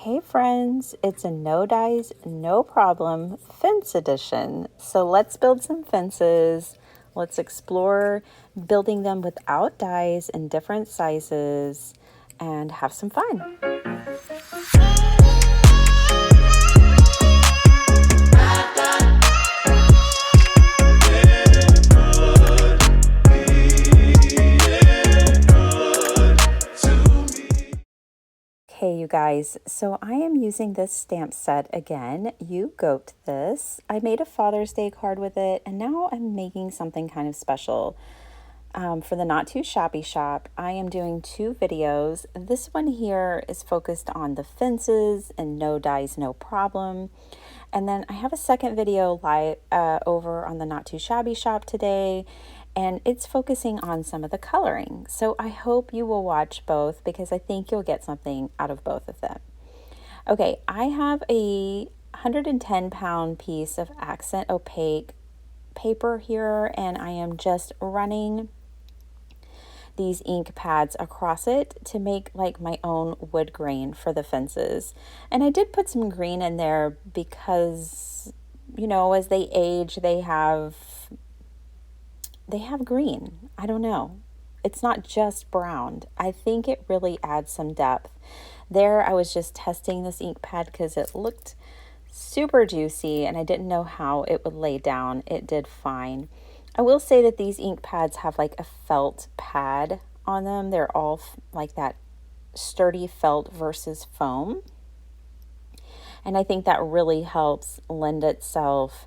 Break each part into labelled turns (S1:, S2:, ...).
S1: Hey friends, it's a no dies, no problem fence edition. So let's build some fences. Let's explore building them without dies in different sizes and have some fun. Okay, you guys, so I am using this stamp set again. You goat this. I made a Father's Day card with it, and now I'm making something kind of special. For the Not Too Shabby Shop, I am doing two videos. This one here is focused on the fences and no dies, no problem. And then I have a second video live over on the Not Too Shabby Shop today, and it's focusing on some of the coloring. So I hope you will watch both because I think you'll get something out of both of them. Okay, I have a 110-pound piece of accent opaque paper here, and I am just running these ink pads across it to make like my own wood grain for the fences. And I did put some green in there because, you know, as they age, they have green. I don't know. It's not just brown. I think it really adds some depth. There, I was just testing this ink pad because it looked super juicy and I didn't know how it would lay down. It did fine. I will say that these ink pads have like a felt pad on them. They're all like that sturdy felt versus foam. And I think that really helps lend itself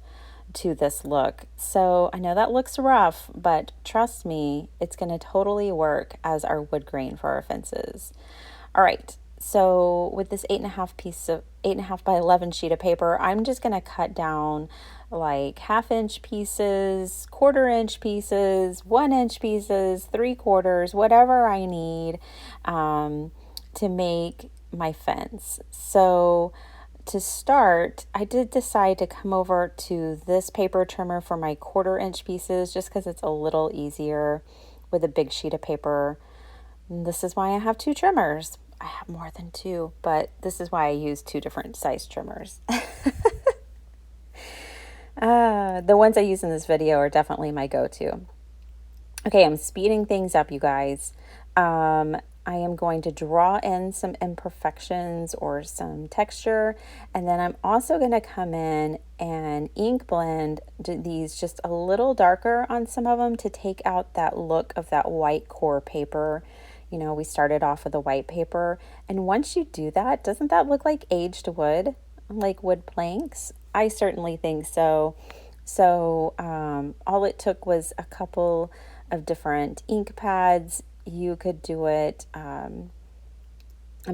S1: to this look. So I know that looks rough, but trust me, it's going to totally work as our wood grain for our fences. All right. So with this 8.5 by 11 sheet of paper, I'm just going to cut down like 1/2 inch pieces, 1/4 inch pieces, 1 inch pieces, 3/4, whatever I need to make my fence. So to start, I did decide to come over to this paper trimmer for my 1/4 inch pieces just because it's a little easier with a big sheet of paper. And this is why I have two trimmers. I have more than two, but this is why I use two different size trimmers. The ones I use in this video are definitely my go-to. Okay, I'm speeding things up, you guys. I am going to draw in some imperfections or some texture, and then I'm also going to come in and ink blend these just a little darker on some of them to take out that look of that white core paper. You know, we started off with a white paper, and once you do that, doesn't that look like aged wood, like wood planks? I certainly think so. So all it took was a couple of different ink pads. You could do it, I'm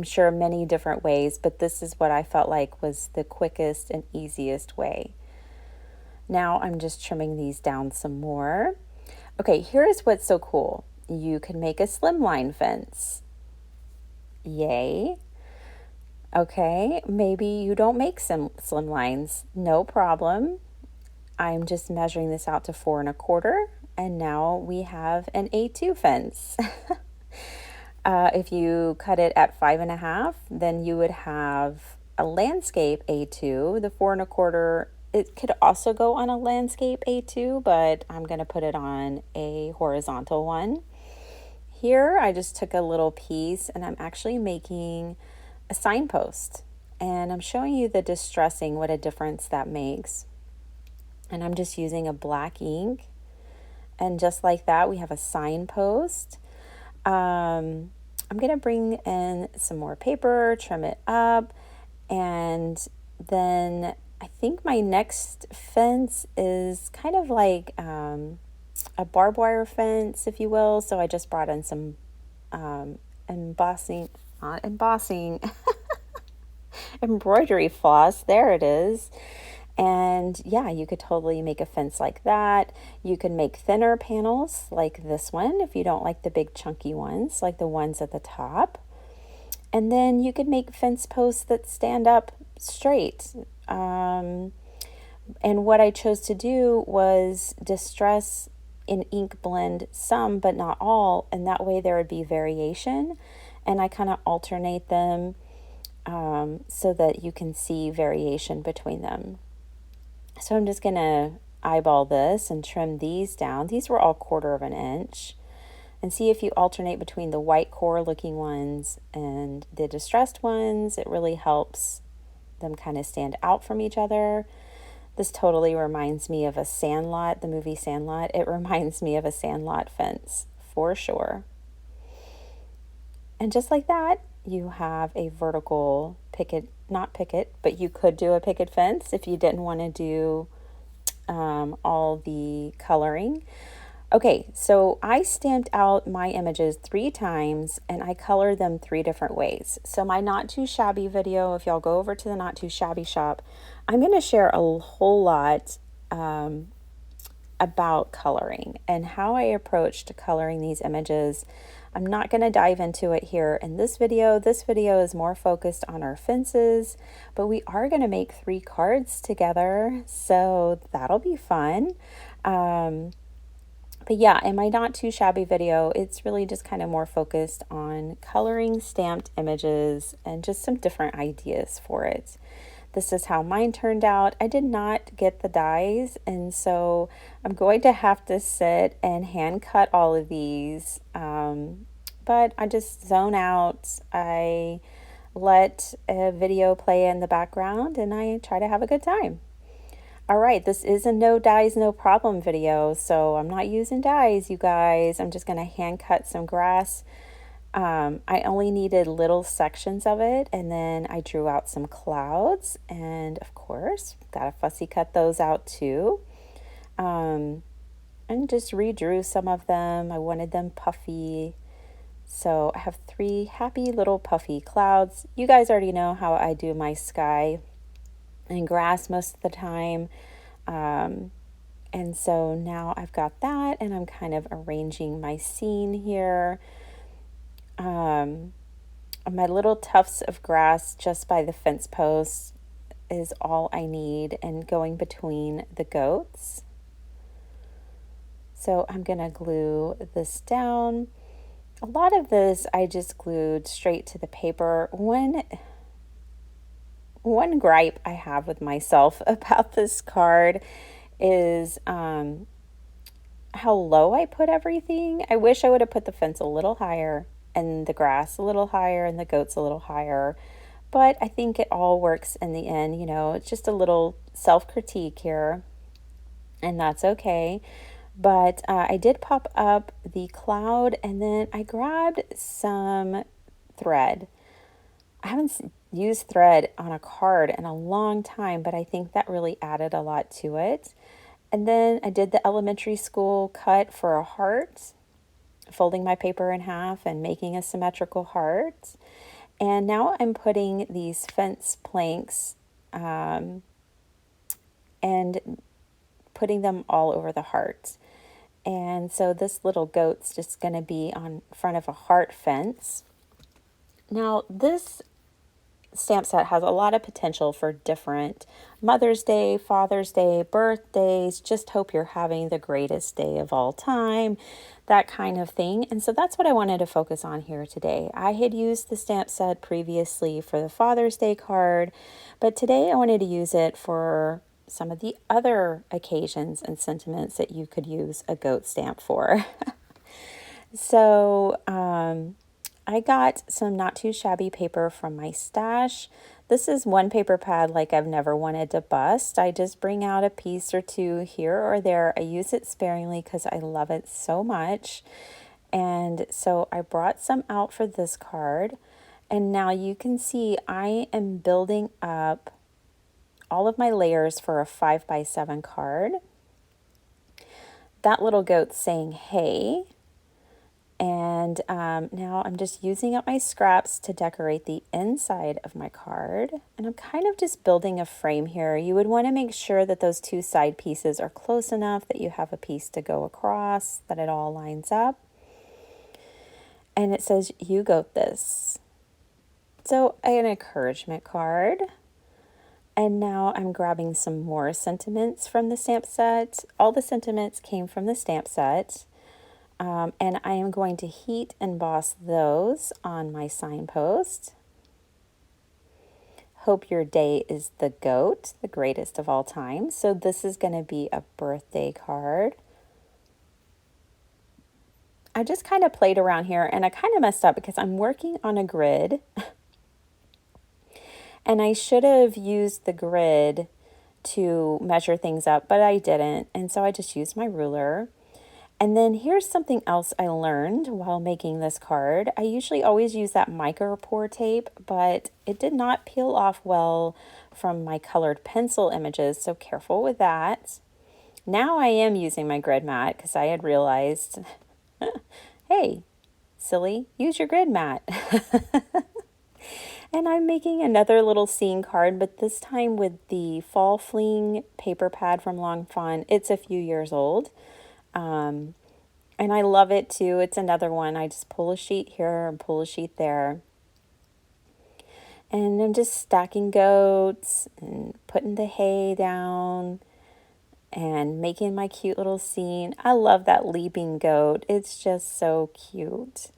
S1: sure, many different ways, but this is what I felt like was the quickest and easiest way. Now I'm just trimming these down some more. Okay, here's what's so cool. You can make a slimline fence. Yay. Okay, maybe you don't make some slim lines. No problem. I'm just measuring this out to 4 1/4, and now we have an A2 fence. If you cut it at 5 1/2, then you would have a landscape A2. The 4 1/4, it could also go on a landscape A2, but I'm going to put it on a horizontal one. Here, I just took a little piece and I'm actually making a signpost, and I'm showing you the distressing, what a difference that makes. And I'm just using a black ink, and just like that, we have a signpost. I'm going to bring in some more paper, trim it up, and then I think my next fence is kind of like a barbed wire fence, if you will. So I just brought in some embroidery floss. There it is. And yeah, you could totally make a fence like that. You can make thinner panels like this one if you don't like the big chunky ones, like the ones at the top. And then you could make fence posts that stand up straight. And what I chose to do was distress in ink blend some, but not all, and that way there would be variation. And I kind of alternate them so that you can see variation between them. So I'm just going to eyeball this and trim these down. These were all 1/4 of an inch. And see if you alternate between the white core looking ones and the distressed ones. It really helps them kind of stand out from each other. This totally reminds me of a Sandlot, the movie Sandlot. It reminds me of a Sandlot fence for sure. And just like that, you have a vertical picket, not picket, but you could do a picket fence if you didn't want to do all the coloring. Okay, so I stamped out my images 3 times and I colored them 3 different ways. So my Not Too Shabby video, if y'all go over to the Not Too Shabby shop, I'm going to share a whole lot about coloring and how I approached coloring these images. I'm not going to dive into it here in this video. This video is more focused on our fences, but we are going to make 3 cards together, so that'll be fun. But yeah, in my Not Too Shabby video, it's really just kind of more focused on coloring stamped images and just some different ideas for it. This is how mine turned out. I did not get the dies, and so I'm going to have to sit and hand cut all of these. But I just zone out. I let a video play in the background, and I try to have a good time. All right, this is a no dies, no problem video, so I'm not using dies, you guys. I'm just going to hand cut some grass. I only needed little sections of it, and then I drew out some clouds, and of course, gotta fussy cut those out too. And just redrew some of them. I wanted them puffy. So I have 3 happy little puffy clouds. You guys already know how I do my sky and grass most of the time. And so now I've got that, and I'm kind of arranging my scene here. My little tufts of grass just by the fence posts is all I need, and going between the goats. So I'm going to glue this down. A lot of this I just glued straight to the paper. One gripe I have with myself about this card is how low I put everything. I wish I would have put the fence a little higher and the grass a little higher and the goats a little higher. But I think it all works in the end. You know, it's just a little self-critique here, and that's okay. But I did pop up the cloud, and then I grabbed some thread. I haven't used thread on a card in a long time, but I think that really added a lot to it. And then I did the elementary school cut for a heart, folding my paper in half and making a symmetrical heart. And now I'm putting these fence planks and putting them all over the heart. And so this little goat's just going to be on front of a heart fence. Now this stamp set has a lot of potential for different Mother's Day, Father's Day, birthdays. Just hope you're having the greatest day of all time, that kind of thing. And so that's what I wanted to focus on here today. I had used the stamp set previously for the Father's Day card, but today I wanted to use it for some of the other occasions and sentiments that you could use a goat stamp for. So, I got some Not Too Shabby paper from my stash. This is one paper pad like I've never wanted to bust. I just bring out a piece or two here or there. I use it sparingly because I love it so much. And so I brought some out for this card. And now you can see I am building up all of my layers for a 5x7 card. That little goat's saying, hey. And now I'm just using up my scraps to decorate the inside of my card. And I'm kind of just building a frame here. You would want to make sure that those 2 side pieces are close enough that you have a piece to go across, that it all lines up. And it says, you got this. So an encouragement card. And now I'm grabbing some more sentiments from the stamp set. All the sentiments came from the stamp set. And I am going to heat emboss those on my signpost. Hope your day is the GOAT, the greatest of all time. So this is going to be a birthday card. I just kind of played around here and I kind of messed up because I'm working on a grid. And I should have used the grid to measure things up, but I didn't. And so I just used my ruler. And then here's something else I learned while making this card. I usually always use that micro pour tape, but it did not peel off well from my colored pencil images, so careful with that. Now I am using my grid mat because I had realized, hey, silly, use your grid mat. And I'm making another little scene card, but this time with the Fall Fling paper pad from Fawn. It's a few years old. And I love it too. It's another one. I just pull a sheet here and pull a sheet there. And I'm just stacking goats and putting the hay down and making my cute little scene. I love that leaping goat. It's just so cute.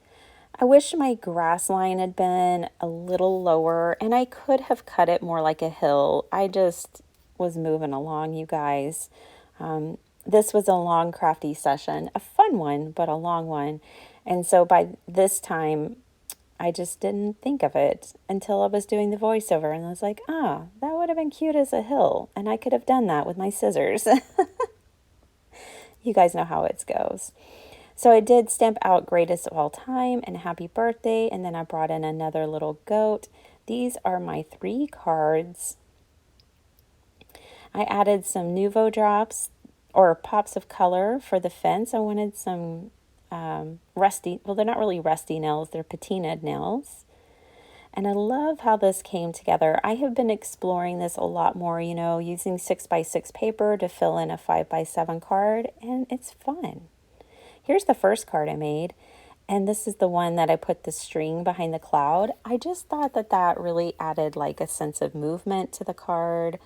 S1: I wish my grass line had been a little lower and I could have cut it more like a hill. I just was moving along, you guys. This was a long crafty session, a fun one, but a long one. And so by this time, I just didn't think of it until I was doing the voiceover. And I was like, that would have been cute as a hill. And I could have done that with my scissors. You guys know how it goes. So I did stamp out greatest of all time and happy birthday. And then I brought in another little goat. These are my 3 cards. I added some Nuvo drops or pops of color for the fence. I wanted some rusty, well, they're not really rusty nails, they're patinaed nails. And I love how this came together. I have been exploring this a lot more, you know, using 6x6 paper to fill in a 5x7 card, and it's fun. Here's the first card I made, and this is the one that I put the string behind the cloud. I just thought that that really added like a sense of movement to the card.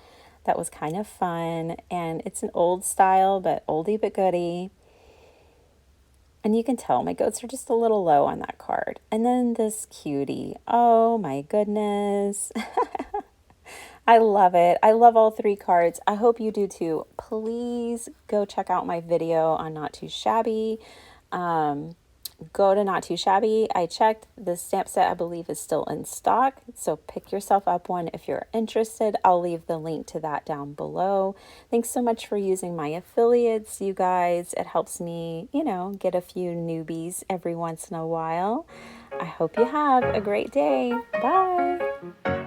S1: That was kind of fun, and it's an old style, but oldie but goodie. And you can tell my goats are just a little low on that card. And then this cutie. Oh my goodness. I love it. I love all 3 cards. I hope you do too. Please go check out my video on Not Too Shabby. Go to Not Too Shabby. I checked. The stamp set, I believe, is still in stock. So pick yourself up one if you're interested. I'll leave the link to that down below. Thanks so much for using my affiliates, you guys. It helps me, you know, get a few newbies every once in a while. I hope you have a great day. Bye.